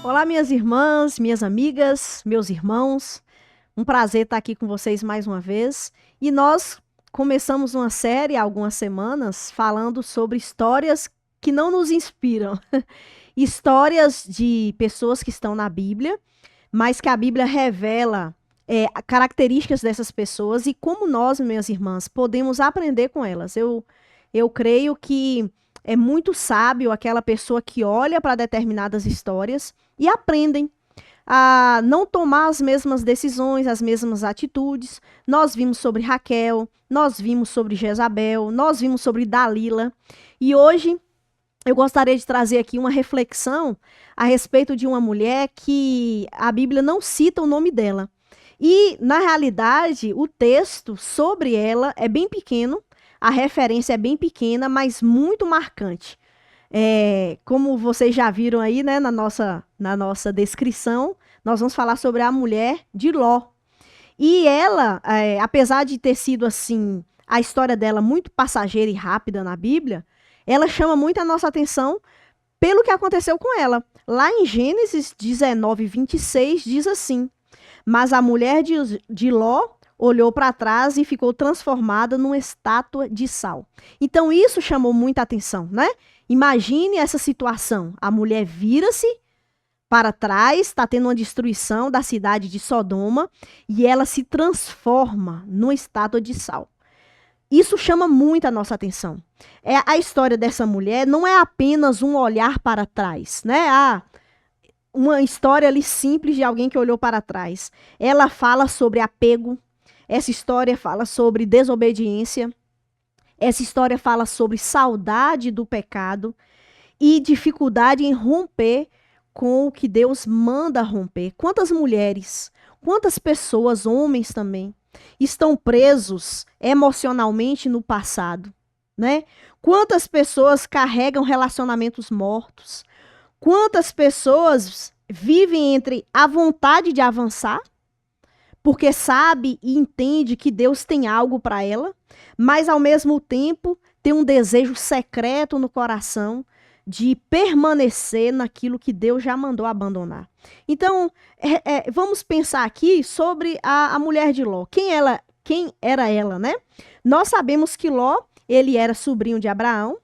Olá, minhas irmãs, minhas amigas, meus irmãos. Um prazer estar aqui com vocês mais uma vez. E nós começamos uma série há algumas semanas falando sobre histórias que não nos inspiram. Histórias de pessoas que estão na Bíblia, mas que a Bíblia revela características dessas pessoas e como nós, minhas irmãs, podemos aprender com elas. Eu creio que é muito sábio aquela pessoa que olha para determinadas histórias e aprendem a não tomar as mesmas decisões, as mesmas atitudes. Nós vimos sobre Raquel, nós vimos sobre Jezabel, nós vimos sobre Dalila. E hoje eu gostaria de trazer aqui uma reflexão a respeito de uma mulher que a Bíblia não cita o nome dela. E, na realidade, o texto sobre ela é bem pequeno, a referência é bem pequena, mas muito marcante. Como vocês já viram aí, né, na nossa descrição, nós vamos falar sobre a mulher de Ló. E ela, apesar de ter sido assim, a história dela muito passageira e rápida na Bíblia, ela chama muito a nossa atenção pelo que aconteceu com ela. Lá em Gênesis 19, 26, diz assim: Mas a mulher de Ló olhou para trás e ficou transformada numa estátua de sal. Então isso chamou muita atenção, né? Imagine essa situação. A mulher vira-se para trás, está tendo uma destruição da cidade de Sodoma e ela se transforma numa estátua de sal. Isso chama muito a nossa atenção. A história dessa mulher não é apenas um olhar para trás, né? Uma história ali simples de alguém que olhou para trás. Ela fala sobre apego, essa história fala sobre desobediência, essa história fala sobre saudade do pecado e dificuldade em romper com o que Deus manda romper. Quantas mulheres, quantas pessoas, homens também, estão presos emocionalmente no passado, né? Quantas pessoas carregam relacionamentos mortos? Quantas pessoas vivem entre a vontade de avançar, porque sabe e entende que Deus tem algo para ela, mas ao mesmo tempo tem um desejo secreto no coração de permanecer naquilo que Deus já mandou abandonar. Então, vamos pensar aqui sobre a mulher de Ló. Quem era ela, né? Nós sabemos que Ló, ele era sobrinho de Abraão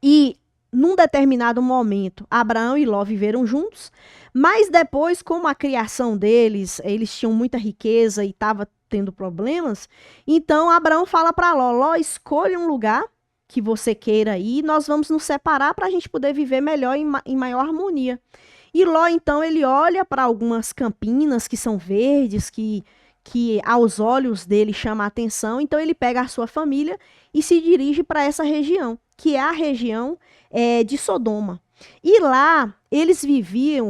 e num determinado momento, Abraão e Ló viveram juntos, mas depois, como a criação deles, eles tinham muita riqueza e estavam tendo problemas, então Abraão fala para Ló: Ló, escolha um lugar que você queira ir, nós vamos nos separar para a gente poder viver melhor em maior harmonia. E Ló, então, ele olha para algumas campinas que são verdes, que aos olhos dele chama a atenção, então ele pega a sua família e se dirige para essa região, que é a região de Sodoma. E lá, eles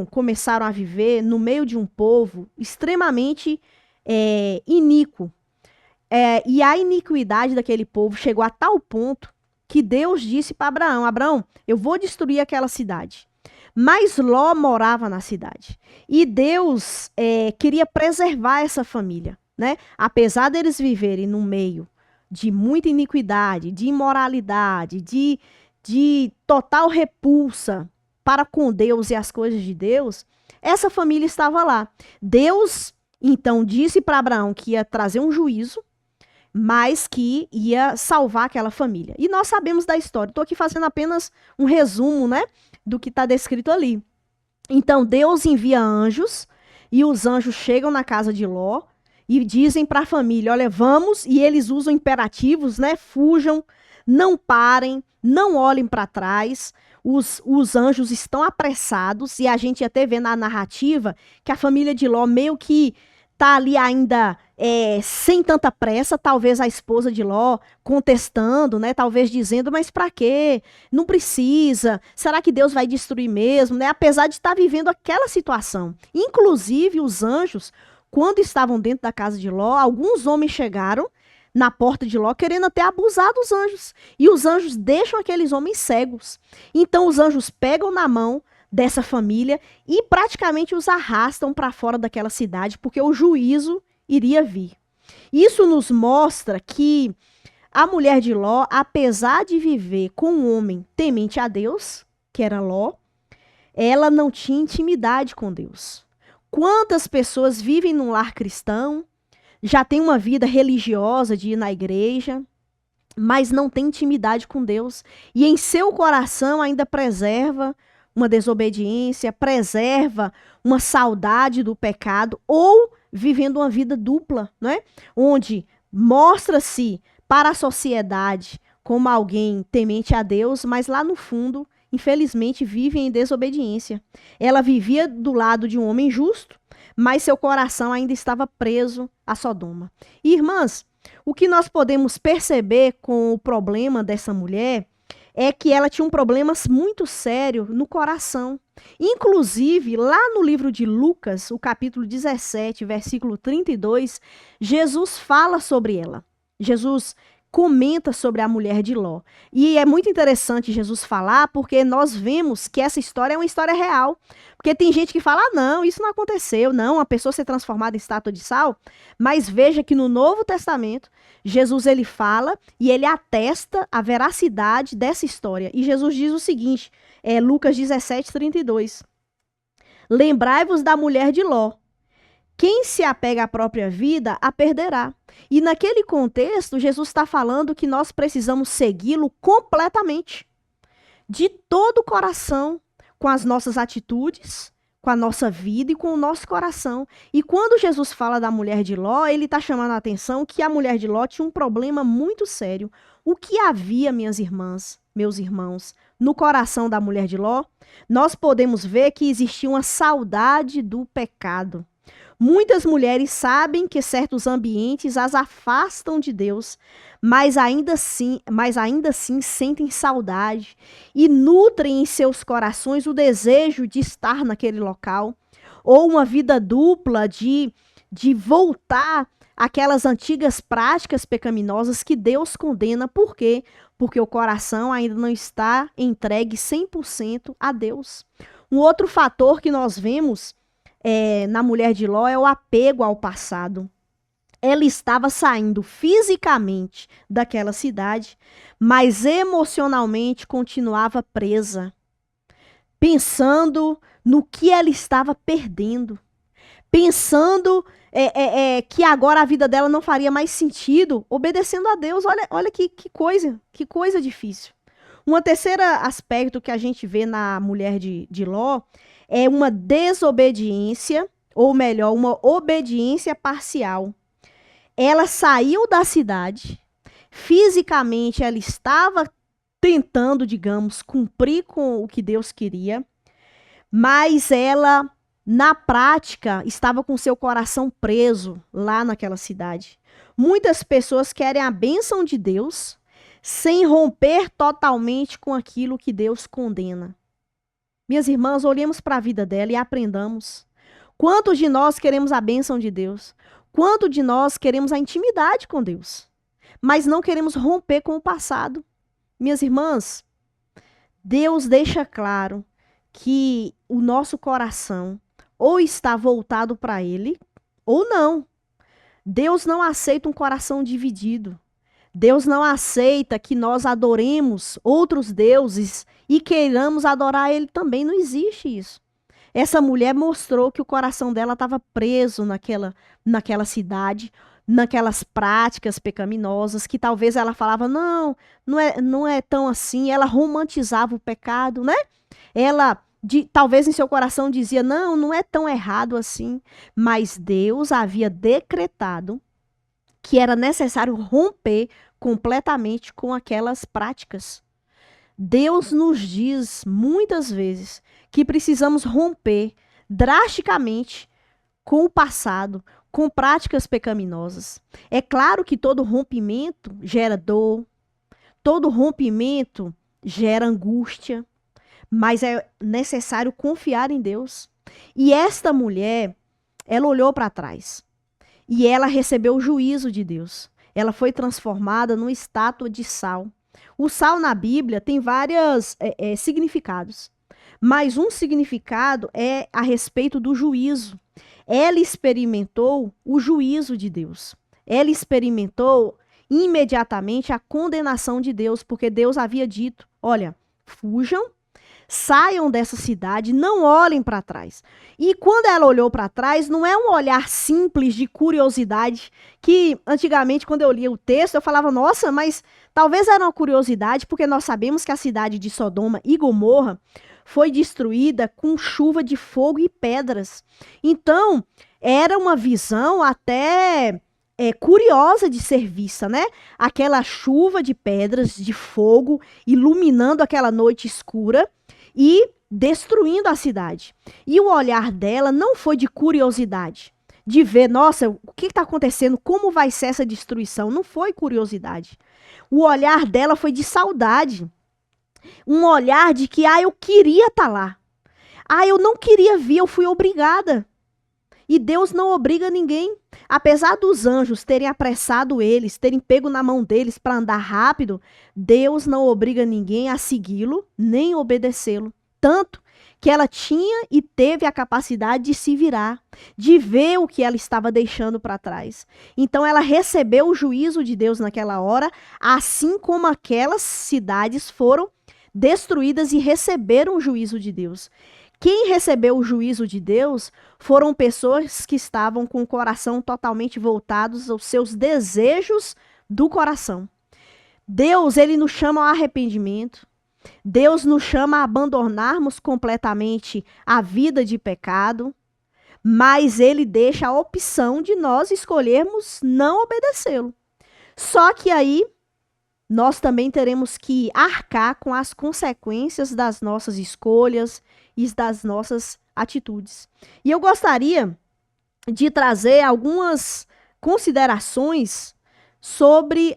começaram a viver no meio de um povo extremamente iníquo. E a iniquidade daquele povo chegou a tal ponto que Deus disse para Abraão: Abraão, eu vou destruir aquela cidade. Mas Ló morava na cidade. E Deus queria preservar essa família, né? Apesar deles viverem no meio de muita iniquidade, de imoralidade, de total repulsa para com Deus e as coisas de Deus, essa família estava lá. Deus, então, disse para Abraão que ia trazer um juízo, mas que ia salvar aquela família. E nós sabemos da história. Estou aqui fazendo apenas um resumo, né, do que está descrito ali. Então, Deus envia anjos, e os anjos chegam na casa de Ló e dizem para a família: olha, vamos, e eles usam imperativos, né, fujam, não parem, não olhem para trás. Os anjos estão apressados, e a gente até vê na narrativa que a família de Ló meio que está ali ainda sem tanta pressa, talvez a esposa de Ló contestando, né? Talvez dizendo: mas para quê? Não precisa. Será que Deus vai destruir mesmo? Né? Apesar de estar vivendo aquela situação. Inclusive, os anjos, quando estavam dentro da casa de Ló, alguns homens chegaram na porta de Ló querendo até abusar dos anjos. E os anjos deixam aqueles homens cegos. Então, os anjos pegam na mão dessa família e praticamente os arrastam para fora daquela cidade, porque o juízo iria vir. Isso nos mostra que a mulher de Ló, apesar de viver com um homem temente a Deus, que era Ló, ela não tinha intimidade com Deus. Quantas pessoas vivem num lar cristão, já tem uma vida religiosa de ir na igreja, mas não tem intimidade com Deus. E em seu coração ainda preserva uma desobediência, preserva uma saudade do pecado, ou vivendo uma vida dupla, né? Onde mostra-se para a sociedade como alguém temente a Deus, mas lá no fundo, infelizmente, vive em desobediência. Ela vivia do lado de um homem justo, mas seu coração ainda estava preso a Sodoma. E, irmãs, o que nós podemos perceber com o problema dessa mulher é que ela tinha um problema muito sério no coração. Inclusive, lá no livro de Lucas, o capítulo 17, versículo 32, Jesus fala sobre ela. Jesus comenta sobre a mulher de Ló. E é muito interessante Jesus falar, porque nós vemos que essa história é uma história real. Porque tem gente que fala, ah, não, isso não aconteceu, não, a pessoa ser transformada em estátua de sal. Mas veja que no Novo Testamento, Jesus ele fala e ele atesta a veracidade dessa história. E Jesus diz o seguinte, Lucas 17, 32. Lembrai-vos da mulher de Ló. Quem se apega à própria vida, a perderá. E naquele contexto, Jesus está falando que nós precisamos segui-lo completamente, de todo o coração, com as nossas atitudes, com a nossa vida e com o nosso coração. E quando Jesus fala da mulher de Ló, ele está chamando a atenção que a mulher de Ló tinha um problema muito sério. O que havia, minhas irmãs, meus irmãos, no coração da mulher de Ló? Nós podemos ver que existia uma saudade do pecado. Muitas mulheres sabem que certos ambientes as afastam de Deus, mas ainda assim sentem saudade e nutrem em seus corações o desejo de estar naquele local, ou uma vida dupla de voltar àquelas antigas práticas pecaminosas que Deus condena. Por quê? Porque o coração ainda não está entregue 100% a Deus. Um outro fator que nós vemos na mulher de Ló é o apego ao passado. Ela estava saindo fisicamente daquela cidade, mas emocionalmente continuava presa, pensando no que ela estava perdendo, pensando que agora a vida dela não faria mais sentido, obedecendo a Deus. Olha que coisa difícil. Um terceiro aspecto que a gente vê na mulher de Ló é uma desobediência, ou melhor, uma obediência parcial. Ela saiu da cidade, fisicamente ela estava tentando, digamos, cumprir com o que Deus queria, mas ela, na prática, estava com seu coração preso lá naquela cidade. Muitas pessoas querem a bênção de Deus sem romper totalmente com aquilo que Deus condena. Minhas irmãs, olhemos para a vida dela e aprendamos. Quantos de nós queremos a bênção de Deus? Quanto de nós queremos a intimidade com Deus? Mas não queremos romper com o passado. Minhas irmãs, Deus deixa claro que o nosso coração ou está voltado para Ele, ou não. Deus não aceita um coração dividido. Deus não aceita que nós adoremos outros deuses e queiramos adorar Ele também. Não existe isso. Essa mulher mostrou que o coração dela estava preso naquela cidade, naquelas práticas pecaminosas, que talvez ela falava, não é tão assim. Ela romantizava o pecado, né? Ela, talvez em seu coração dizia, não é tão errado assim. Mas Deus havia decretado que era necessário romper completamente com aquelas práticas. Deus nos diz muitas vezes que precisamos romper drasticamente com o passado, com práticas pecaminosas. É claro que todo rompimento gera dor, todo rompimento gera angústia, mas é necessário confiar em Deus. E esta mulher, ela olhou para trás e ela recebeu o juízo de Deus. Ela foi transformada numa estátua de sal. O sal na Bíblia tem vários significados, mas um significado é a respeito do juízo. Ela experimentou o juízo de Deus. Ela experimentou imediatamente a condenação de Deus, porque Deus havia dito, olha, fujam, saiam dessa cidade, não olhem para trás. E quando ela olhou para trás, não é um olhar simples de curiosidade, que antigamente, quando eu lia o texto, eu falava, nossa, mas talvez era uma curiosidade, porque nós sabemos que a cidade de Sodoma e Gomorra foi destruída com chuva de fogo e pedras. Então, era uma visão até curiosa de ser vista, né? Aquela chuva de pedras, de fogo, iluminando aquela noite escura e destruindo a cidade. E o olhar dela não foi de curiosidade, de ver, nossa, o que está acontecendo? Como vai ser essa destruição? Não foi curiosidade. O olhar dela foi de saudade. Um olhar de que, eu queria estar lá. Eu não queria vir, eu fui obrigada. E Deus não obriga ninguém. Apesar dos anjos terem apressado eles, terem pego na mão deles para andar rápido, Deus não obriga ninguém a segui-lo, nem obedecê-lo. Tanto que ela tinha e teve a capacidade de se virar, de ver o que ela estava deixando para trás. Então ela recebeu o juízo de Deus naquela hora, assim como aquelas cidades foram destruídas e receberam o juízo de Deus. Quem recebeu o juízo de Deus foram pessoas que estavam com o coração totalmente voltados aos seus desejos do coração. Deus, ele nos chama ao arrependimento. Deus nos chama a abandonarmos completamente a vida de pecado, mas ele deixa a opção de nós escolhermos não obedecê-lo. Só que aí nós também teremos que arcar com as consequências das nossas escolhas e das nossas atitudes. E eu gostaria de trazer algumas considerações sobre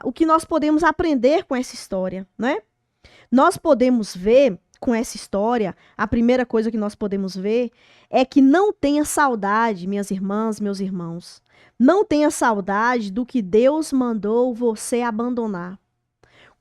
o que nós podemos aprender com essa história, né? Nós podemos ver com essa história, a primeira coisa que nós podemos ver é que não tenha saudade, minhas irmãs, meus irmãos. Não tenha saudade do que Deus mandou você abandonar.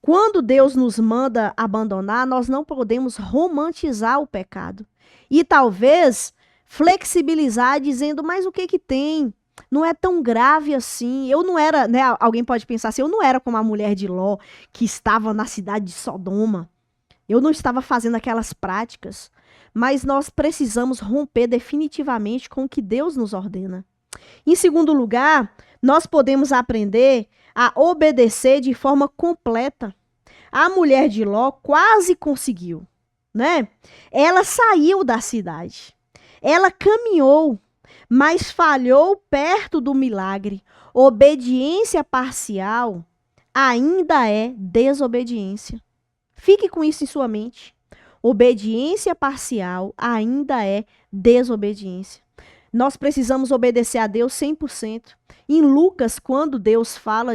Quando Deus nos manda abandonar, nós não podemos romantizar o pecado. E talvez flexibilizar dizendo, mas o que que tem? Não é tão grave assim. Eu não era, né? Alguém pode pensar assim, eu não era como a mulher de Ló, que estava na cidade de Sodoma. Eu não estava fazendo aquelas práticas. Mas nós precisamos romper definitivamente com o que Deus nos ordena. Em segundo lugar, nós podemos aprender a obedecer de forma completa. A mulher de Ló quase conseguiu, né? Ela saiu da cidade. Ela caminhou, mas falhou perto do milagre. Obediência parcial ainda é desobediência. Fique com isso em sua mente. Obediência parcial ainda é desobediência. Nós precisamos obedecer a Deus 100%. Em Lucas, quando Deus fala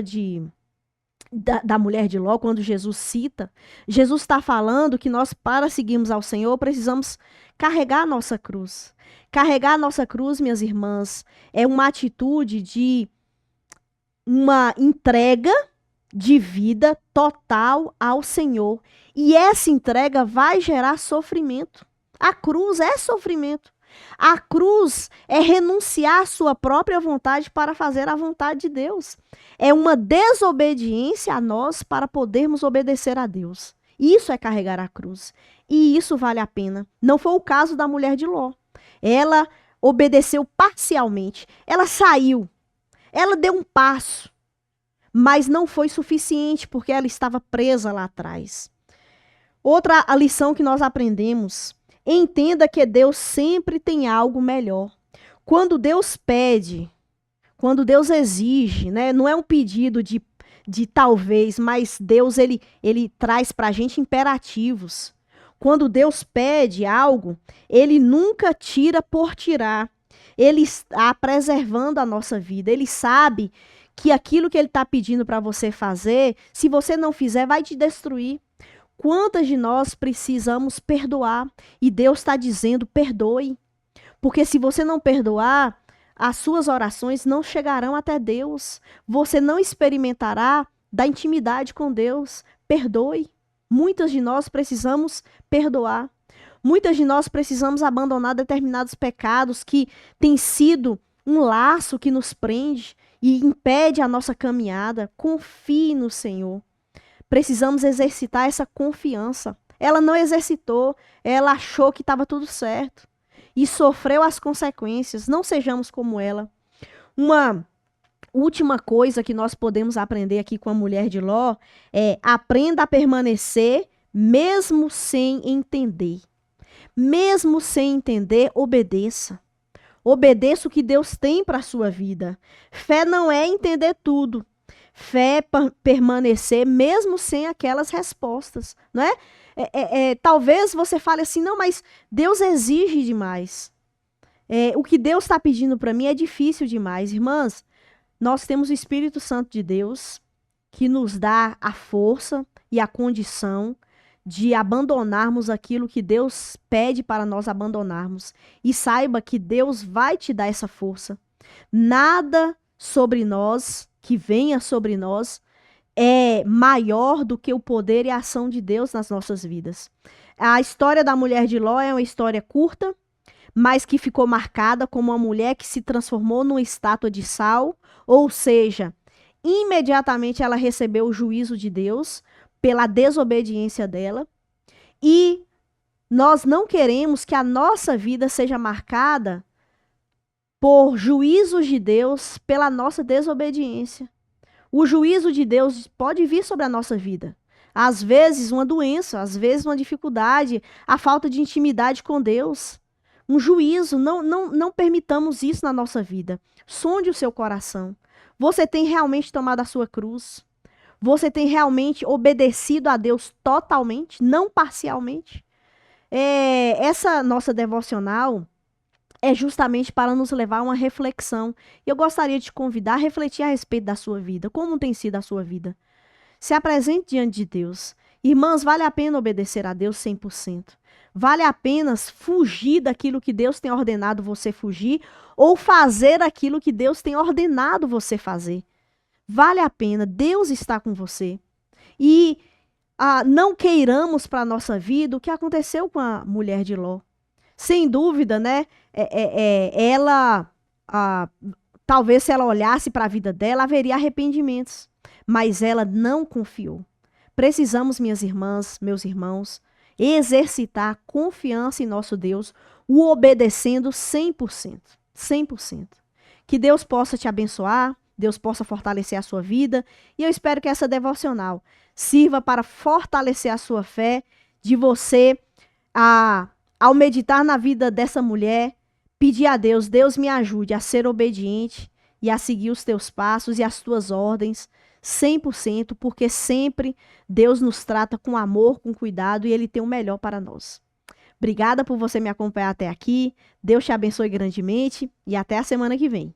da mulher de Ló, quando Jesus cita, Jesus está falando que nós, para seguirmos ao Senhor, precisamos carregar a nossa cruz. Carregar a nossa cruz, minhas irmãs, é uma atitude de uma entrega de vida total ao Senhor. E essa entrega vai gerar sofrimento. A cruz é sofrimento. A cruz é renunciar à sua própria vontade para fazer a vontade de Deus. É uma desobediência a nós para podermos obedecer a Deus. Isso é carregar a cruz. E isso vale a pena. Não foi o caso da mulher de Ló. Ela obedeceu parcialmente. Ela saiu. Ela deu um passo. Mas não foi suficiente porque ela estava presa lá atrás. Outra lição que nós aprendemos: entenda que Deus sempre tem algo melhor. Quando Deus pede, quando Deus exige, né, não é um pedido de talvez, mas Deus ele traz para a gente imperativos. Quando Deus pede algo, ele nunca tira por tirar. Ele está preservando a nossa vida. Ele sabe que aquilo que ele está pedindo para você fazer, se você não fizer, vai te destruir. Quantas de nós precisamos perdoar? E Deus está dizendo, perdoe. Porque se você não perdoar, as suas orações não chegarão até Deus. Você não experimentará da intimidade com Deus. Perdoe. Muitas de nós precisamos perdoar. Muitas de nós precisamos abandonar determinados pecados que têm sido um laço que nos prende e impede a nossa caminhada. Confie no Senhor. Precisamos exercitar essa confiança. ela não exercitou, ela achou que estava tudo certo e sofreu as consequências. Não sejamos como ela. Uma última coisa que nós podemos aprender aqui com a mulher de Ló é: aprenda a permanecer mesmo sem entender. Mesmo sem entender, obedeça. Obedeça o que Deus tem para a sua vida. Fé não é entender tudo. Fé é permanecer mesmo sem aquelas respostas, não é? Talvez você fale assim, não, mas Deus exige demais. O que Deus está pedindo para mim é difícil demais. Irmãs, nós temos o Espírito Santo de Deus que nos dá a força e a condição de abandonarmos aquilo que Deus pede para nós abandonarmos. E saiba que Deus vai te dar essa força. Nada sobre nós, que venha sobre nós, é maior do que o poder e a ação de Deus nas nossas vidas. A história da mulher de Ló é uma história curta, mas que ficou marcada como uma mulher que se transformou numa estátua de sal, ou seja, imediatamente ela recebeu o juízo de Deus pela desobediência dela. E nós não queremos que a nossa vida seja marcada por juízos de Deus pela nossa desobediência. O juízo de Deus pode vir sobre a nossa vida. Às vezes uma doença, às vezes uma dificuldade, a falta de intimidade com Deus. Um juízo, não permitamos isso na nossa vida. Sonde o seu coração. Você tem realmente tomado a sua cruz? Você tem realmente obedecido a Deus totalmente, não parcialmente? Essa nossa devocional é justamente para nos levar a uma reflexão. E eu gostaria de te convidar a refletir a respeito da sua vida. Como tem sido a sua vida? Se apresente diante de Deus. Irmãs, vale a pena obedecer a Deus 100%. Vale a pena fugir daquilo que Deus tem ordenado você fugir ou fazer aquilo que Deus tem ordenado você fazer. Vale a pena, Deus está com você. E não queiramos para a nossa vida o que aconteceu com a mulher de Ló. Sem dúvida, né? Ela, talvez se ela olhasse para a vida dela, haveria arrependimentos. Mas ela não confiou. Precisamos, minhas irmãs, meus irmãos, exercitar a confiança em nosso Deus, o obedecendo 100%. 100%. Que Deus possa te abençoar, Deus possa fortalecer a sua vida, e eu espero que essa devocional sirva para fortalecer a sua fé, de você, ao meditar na vida dessa mulher, pedir a Deus, Deus me ajude a ser obediente e a seguir os teus passos e as tuas ordens, 100%, porque sempre Deus nos trata com amor, com cuidado, e Ele tem o melhor para nós. Obrigada por você me acompanhar até aqui, Deus te abençoe grandemente, e até a semana que vem.